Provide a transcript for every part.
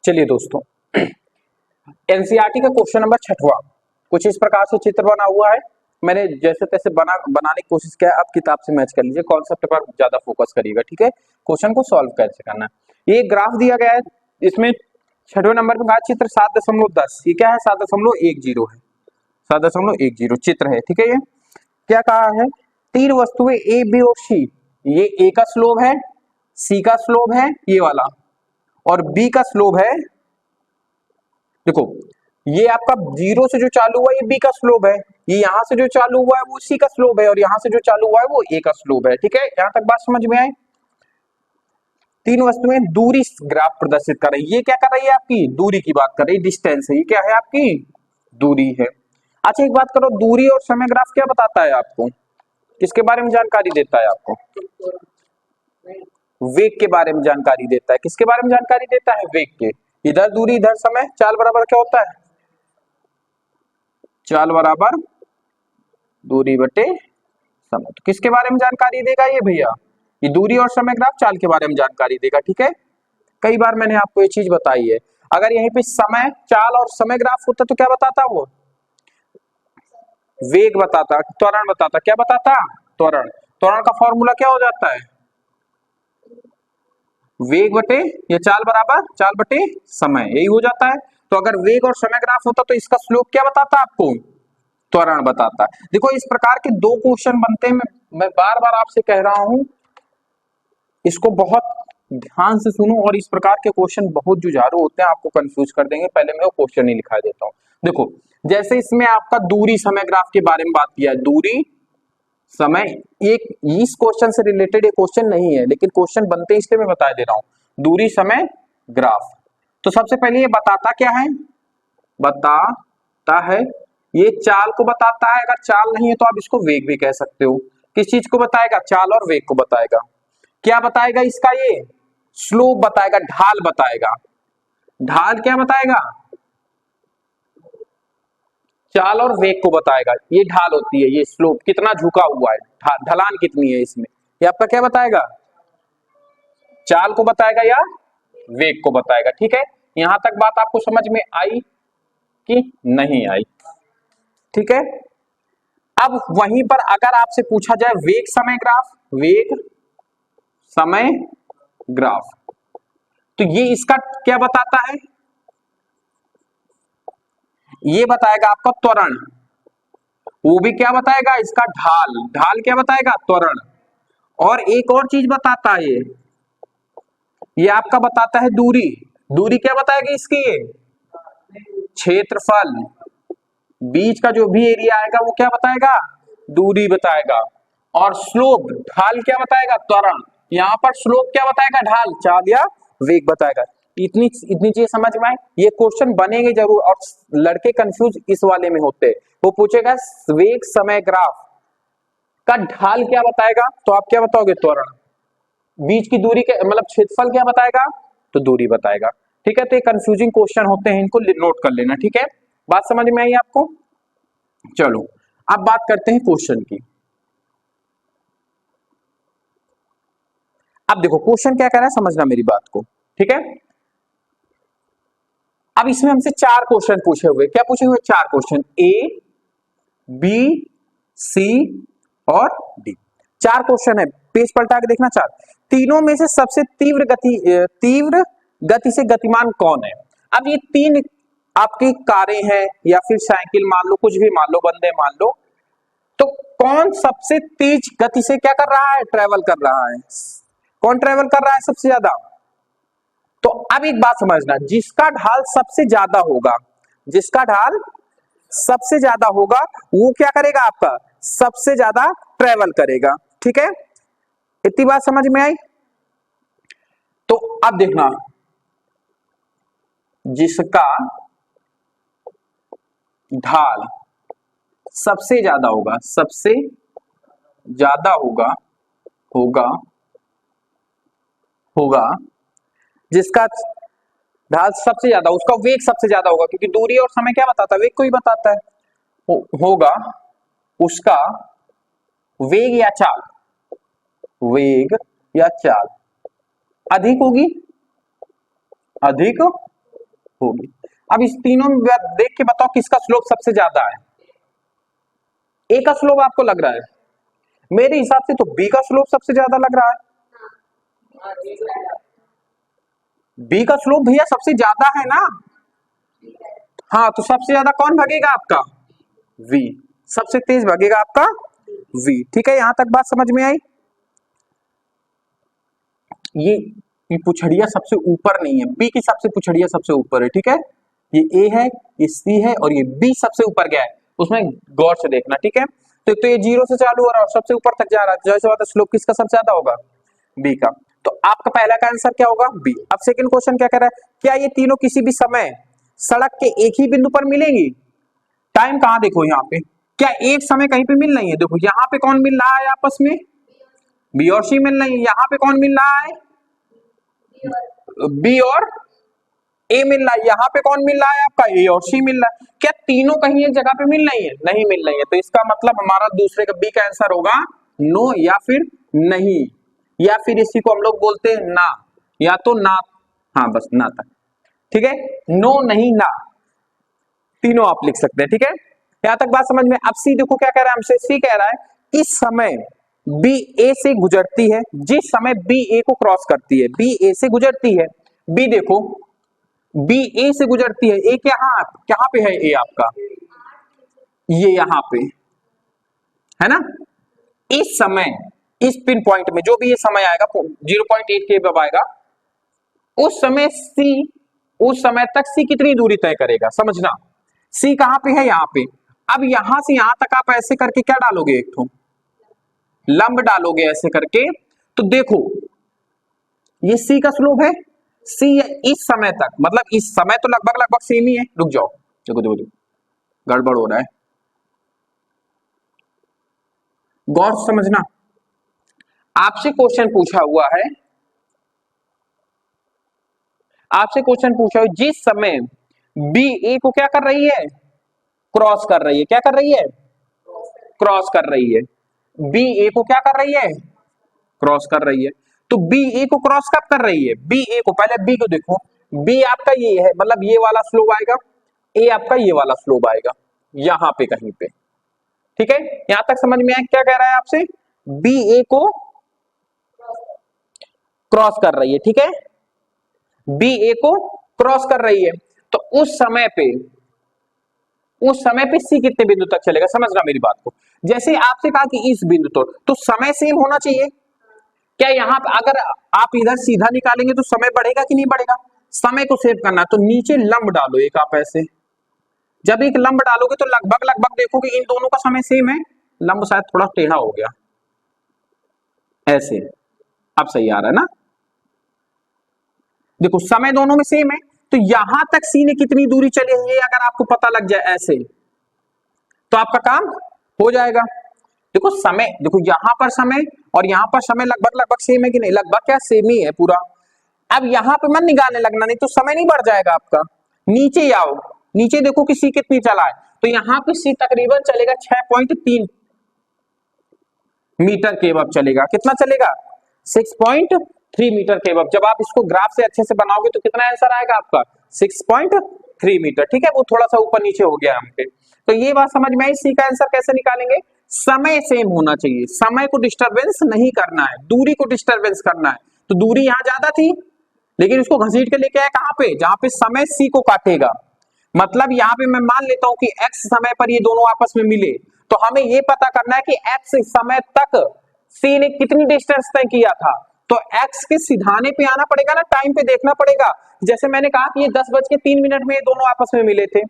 चलिए दोस्तों, एनसीईआरटी का क्वेश्चन नंबर 6वां कुछ इस प्रकार से चित्र बना हुआ है। मैंने जैसे तैसे बनाने की कोशिश किया है। आप किताब से मैच कर लीजिए, कॉन्सेप्ट पर ज्यादा फोकस करिएगा, ठीक है। क्वेश्चन को सॉल्व कैसे करना है। ये ग्राफ दिया गया है, इसमें 6वें नंबर पे कहा चित्र 7.10। ये क्या है? 7.10 है, 7.10 चित्र है, ठीक है। ये क्या कहा है? तीन वस्तुएं ए बी और सी, ये ए का स्लोप है, सी का स्लोप है ये वाला, और बी का स्लोप है, देखो ये आपका जीरो से जो चालू हुआ ये बी का स्लोप है, ये यहां से जो चालू हुआ है वो सी का स्लोप है, और यहां से जो चालू हुआ है वो ए का स्लोप है, ठीक है। यहां तक बात समझ में आए। तीन वस्तुएं दूरी ग्राफ प्रदर्शित कर रही है। ये क्या कर रही है? आपकी दूरी की बात कर रही है, डिस्टेंस है। ये क्या है? आपकी दूरी है। अच्छा एक बात करो, दूरी और समय ग्राफ क्या बताता है आपको? किसके बारे में जानकारी देता है आपको? वेग के बारे में जानकारी देता है। किसके बारे में जानकारी देता है? वेग के। इधर दूरी इधर समय, चाल बराबर क्या होता है? चाल बराबर दूरी बटे समय। तो किसके बारे में जानकारी देगा ये भैया? ये दूरी और समय ग्राफ चाल के बारे में जानकारी देगा, ठीक है। कई बार मैंने आपको ये चीज बताई है। अगर यहीं पे समय चाल और समय ग्राफ होता तो क्या बताता? वो वेग बताता, त्वरण बताता। क्या बताता? त्वरण। त्वरण का फॉर्मूला क्या हो जाता है? वेग बटे या चाल बराबर चाल बटे समय, यही हो जाता है। तो अगर वेग और समय ग्राफ होता तो इसका स्लोप क्या बताता आपको? त्वरण बताता। देखो इस प्रकार के दो क्वेश्चन बनते हैं। मैं बार बार आपसे कह रहा हूं, इसको बहुत ध्यान से सुनो। और इस प्रकार के क्वेश्चन बहुत जुझारू होते हैं, आपको कंफ्यूज कर देंगे। पहले मैं वो क्वेश्चन ही लिखा देता हूं। देखो जैसे इसमें आपका दूरी समय ग्राफ के बारे में बात किया है, दूरी समय, एक इस क्वेश्चन से रिलेटेड एक क्वेश्चन नहीं है, लेकिन क्वेश्चन बनते इसलिए मैं बता दे रहा हूं। दूरी समय ग्राफ, तो सबसे पहले ये बताता क्या है? बताता है, ये चाल को बताता है। अगर चाल नहीं है तो आप इसको वेग भी कह सकते हो। किस चीज को बताएगा? चाल और वेग को बताएगा। क्या बताएगा इसका? ये स्लोप बताएगा, ढाल बताएगा। ढाल क्या बताएगा? चाल और वेग को बताएगा। ये ढाल होती है, ये स्लोप कितना झुका हुआ है, ढलान कितनी है इसमें, ये आपका क्या बताएगा? चाल को बताएगा या वेग को बताएगा, ठीक है। यहां तक बात आपको समझ में आई कि नहीं आई? ठीक है। अब वहीं पर अगर आपसे पूछा जाए वेग समय ग्राफ, वेग समय ग्राफ, तो ये इसका क्या बताता है? ये बताएगा आपका त्वरण। वो भी क्या बताएगा? इसका ढाल। ढाल क्या बताएगा? त्वरण। और एक और चीज बताता है, ये आपका बताता है दूरी। दूरी क्या बताएगा इसकी? ये क्षेत्रफल। बीच का जो भी एरिया आएगा वो क्या बताएगा? दूरी बताएगा। और स्लोप, ढाल क्या बताएगा? त्वरण। यहां पर स्लोप क्या बताएगा? ढाल, चाल या वेग बताएगा। इतनी इतनी चीज समझ में आए। ये क्वेश्चन बनेंगे जरूर, और लड़के कंफ्यूज इस वाले में होते। वो पूछेगा वेग समय ग्राफ का ढाल क्या बताएगा, तो आप क्या बताओगे? त्वरण। बीच की दूरी के मतलब क्षेत्रफल क्या बताएगा? तो दूरी बताएगा, ठीक है। तो ये कंफ्यूजिंग क्वेश्चन होते हैं, इनको नोट कर लेना, ठीक है। बात समझ में आई आपको? चलो अब बात करते हैं क्वेश्चन की। अब देखो क्वेश्चन क्या कह रहा है, समझना मेरी बात को, ठीक है। अब इसमें हमसे चार क्वेश्चन पूछे हुए। क्या पूछे हुए? चार क्वेश्चन, ए बी सी और डी। चार क्वेश्चन है, पेज पलटा के देखना। चार, तीनों में से सबसे तीव्र गति से गतिमान कौन है? अब ये तीन आपकी कारें हैं या फिर साइकिल मान लो, कुछ भी मान लो, बंदे मान लो, तो कौन सबसे तेज गति से क्या कर रहा है? ट्रेवल कर रहा है। कौन ट्रेवल कर रहा है सबसे ज्यादा? तो अब एक बात समझना, जिसका ढाल सबसे ज्यादा होगा, जिसका ढाल सबसे ज्यादा होगा वो क्या करेगा? आपका सबसे ज्यादा ट्रेवल करेगा, ठीक है। इतनी बात समझ में आई? तो अब देखना, जिसका ढाल सबसे ज्यादा होगा, सबसे ज्यादा होगा होगा होगा जिसका ढाल सबसे ज्यादा, उसका वेग सबसे ज्यादा होगा, क्योंकि दूरी और समय क्या बताता है? वेग को ही बताता है। होगा उसका वेग या चाल, वेग या चाल अधिक होगी, अधिक होगी। अब इस तीनों में देख के बताओ किसका स्लोप सबसे ज्यादा है। ए का स्लोप आपको लग रहा है, मेरे हिसाब से तो बी का स्लोप सबसे ज्यादा लग रहा है। बी का स्लोप भैया सबसे ज्यादा है ना। हाँ, तो सबसे ज्यादा कौन भागेगा आपका, वी। सबसे तेज भागेगा आपका वी। ठीक है, यहां तक बात समझ में आई। ये पुछड़िया सबसे ऊपर नहीं है, बी की सबसे पुछड़िया सबसे ऊपर है। ठीक है, ये ए है, ये सी है और ये बी सबसे ऊपर गया है, उसमें गौर से देखना। ठीक है, तो ये 0 से चालू हो रहा है और सबसे ऊपर तक जा रहा है, जैसे बात है स्लोप किसका सबसे ज्यादा होगा, बी का। तो आपका पहला का आंसर क्या होगा, बी। अब सेकंड क्वेश्चन क्या कह रहा है, क्या ये तीनों किसी भी समय सड़क के एक ही बिंदु पर मिलेंगी। टाइम कहां देखो यहाँ पे, क्या एक समय कहीं पे मिल रही है, देखो यहाँ पे कौन मिल रहा है आपस में, बी और सी मिल रही है। यहाँ पे कौन मिल रहा है, बी और ए मिल रहा है। यहाँ पे कौन मिल रहा है आपका, ए और सी मिल रहा है। क्या तीनों कहीं एक जगह पे मिल रही है, नहीं मिल रही है। तो इसका मतलब हमारा दूसरे का बी का आंसर होगा नो, या फिर नहीं, या फिर इसी को हम लोग बोलते हैं ना, या तो ना, हाँ बस ना तक। ठीक है, नो नहीं ना, तीनों आप लिख सकते हैं। ठीक है, यहां तक बात समझ में। अब सी देखो क्या कह रहा है हमसे, सी कह रहा है इस समय बी ए से गुजरती है, जिस समय बी ए को क्रॉस करती है, बी ए से गुजरती है। बी देखो, बी ए से गुजरती है, ए कहां पे है, ए आपका ये यहां पे है ना। इस समय, इस पिन पॉइंट में जो भी ये समय आएगा 0.8 के अब आएगा, उस समय सी, उस समय तक सी कितनी दूरी तय करेगा, समझना। सी कहां पे है, यहां पे। अब यहां से यहां तक आप ऐसे करके क्या डालोगे, एक तो लंब डालोगे ऐसे करके। तो देखो ये सी का स्लोप है, सी इस समय तक, मतलब इस समय तो लगभग लगभग सेम ही है। रुक जाओ, देखो देखो देखो गड़बड़ हो रहा है, गौर से समझना। आपसे क्वेश्चन पूछा हुआ है, आपसे क्वेश्चन पूछा है जिस समय बी ए को क्या कर रही है, क्रॉस कर रही है। क्या कर रही है, क्रॉस कर रही है। बी ए को क्या कर रही है, क्रॉस कर रही है। तो बी ए को क्रॉस कब कर रही है, बी ए को, पहले बी को देखो, बी आपका ये है, मतलब ये वाला स्लोप आएगा, ए आपका ये वाला स्लोप आएगा, यहां पे कहीं पे। ठीक है, यहां तक समझ में आया क्या कह रहा है आपसे, बी ए को क्रॉस कर रही है। ठीक है, बी ए को क्रॉस कर रही है। तो उस समय पे सी कितने बिंदु तक चलेगा, समझना मेरी बात को। जैसे आपसे कहा कि इस बिंदु तो समय सेम होना चाहिए। क्या यहां पे अगर आप इधर सीधा निकालेंगे तो समय बढ़ेगा कि नहीं बढ़ेगा, समय को सेव करना तो नीचे लंब डालो एक, आप ऐसे जब एक लंब डालोगे तो लगभग लगभग देखोगे इन दोनों का समय सेम है। लंब शायद थोड़ा टेढ़ा हो गया, ऐसे अब सही आ रहा है ना। देखो समय दोनों में सेम है, तो यहां तक सी ने कितनी दूरी चली है ये अगर आपको पता लग जाए ऐसे, तो आपका काम हो जाएगा। देखो समय, देखो यहां पर समय और यहां पर समय लगभग लगभग सेम है कि नहीं, लगभग क्या सेम ही है पूरा। अब यहां पे मत निकालने लगना, नहीं तो समय नहीं बढ़ जाएगा आपका। नीचे आओ, नीचे देखो कि सी कितनी चला है, तो यहां पे सी तकरीबन चलेगा 6.3 मीटर के अब चलेगा। कितना चलेगा, 6.3 मीटर के अब। जब आप इसको ग्राफ से अच्छे से बनाओगे तो कितना आंसर आएगा आपका, 6.3 मीटर। ठीक है, वो थोड़ा सा ऊपर नीचे हो गया हमके। तो ये बात समझ में आई, सी का आंसर कैसे निकालेंगे, समय सेम होना चाहिए, समय को डिस्टरबेंस नहीं करना है, दूरी को डिस्टरबेंस करना है। तो दूरी यहां ज्यादा थी लेकिन उसको घसीट के लेके आए कहां पे, जहां पे समय सी को काटेगा। मतलब यहां पे मैं मान लेता हूं कि x समय पर ये दोनों आपस में मिले, तो हमें ये पता करना है कि x समय तक c ने कितनी डिस्टेंस तय किया था। तो x के सिधाने पे आना पड़ेगा ना, टाइम पे देखना पड़ेगा। जैसे मैंने कहा कि ये 10:03 में ये दोनों आपस में मिले थे,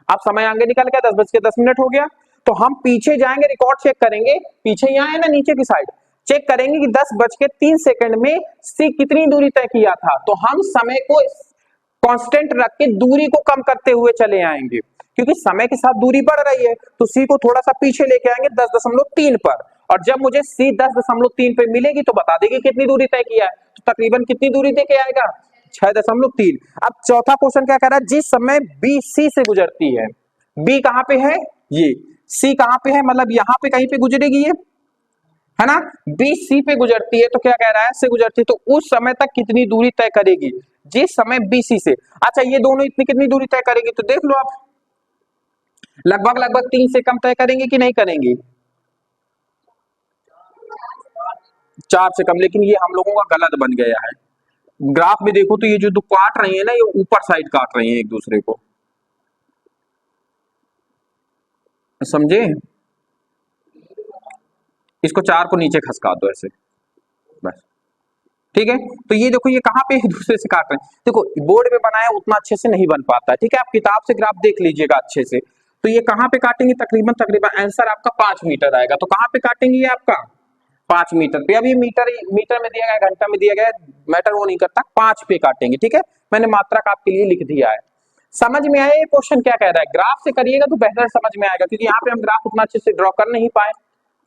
अब समय आगे निकल गया, 10:10 हो गया। तो हम पीछे जाएंगे, रिकॉर्ड चेक करेंगे, पीछे यहाँ है ना नीचे की साइड, चेक करेंगे कि 10:03 में सी कितनी दूरी तय किया था। तो हम समय को कांस्टेंट रख के दूरी को कम करते हुए चले आएंगे, क्योंकि समय के साथ दूरी बढ़ रही है। तो सी को थोड़ा सा पीछे लेके आएंगे 10.3 पर, और जब मुझे सी 10.3 पे मिलेगी तो बता देगी कितनी दूरी तय किया है। तो तकरीबन कितनी दूरी दे के आएगा, 6.3। अब चौथा क्वेश्चन क्या कह रहा है, जिस समय बी सी से गुजरती है, बी कहां पे है, ये सी कहां पे है, मतलब यहां पे कहीं पे गुजरेगी ये, है ना। बी सी पे गुजरती है तो क्या कह रहा है, से गुजरती है तो उस समय तक कितनी दूरी तय करेगी। जिस समय BC से। अच्छा ये दोनों इतनी कितनी दूरी तय करेंगे तो देख लो आप, लगभग लगभग 3 से कम तय करेंगे कि नहीं करेंगे, 4 से कम। लेकिन ये हम लोगों का गलत बन गया है। ग्राफ में देखो तो ये जो दो काट रही है ना, ये ऊपर साइड काट रही है एक दूसरे को, समझे? इसको 4 को नीचे खसका दो ऐसे, बस ठीक है। तो ये देखो ये कहाँ पे एक दूसरे से काट रहे हैं, देखो बोर्ड में बनाया उतना अच्छे से नहीं बन पाता है, ठीक है। आप किताब से ग्राफ देख लीजिएगा अच्छे से। तो ये कहाँ पे काटेंगे, तकरीबन तकरीबन आंसर आपका 5 मीटर आएगा। तो कहाँ पे काटेंगे ये आपका 5 मीटर पे। अब ये मीटर मीटर में दिया गया, घंटा में दिया गया, मैटर वो नहीं करता, 5 पे काटेंगे, ठीक है। मैंने मात्रक आपके लिए लिख दिया है। समझ में आया ये क्वेश्चन क्या कह रहा है? ग्राफ से करिएगा तो बेहतर समझ में आएगा, क्योंकि यहाँ पे हम ग्राफ उतना अच्छे से ड्रॉ कर नहीं पाए,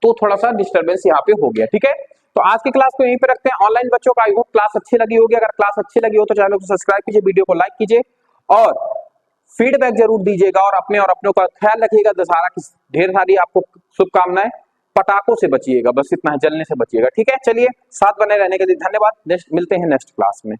तो थोड़ा सा डिस्टर्बेंस यहाँ पे हो गया, ठीक है। तो आज की क्लास को यहीं पे रखते हैं। ऑनलाइन बच्चों का आई होप क्लास अच्छी लगी होगी। अगर क्लास अच्छी लगी हो तो चैनल को सब्सक्राइब कीजिए, वीडियो को लाइक कीजिए और फीडबैक जरूर दीजिएगा, और अपने और अपनों का ख्याल रखिएगा। दशहरा की ढेर सारी आपको शुभकामनाएं। पटाखों से बचिएगा, बस इतना है, जलने से बचिएगा, ठीक है। चलिए, साथ बने रहने के लिए धन्यवाद। नेक्स्ट मिलते हैं नेक्स्ट क्लास में।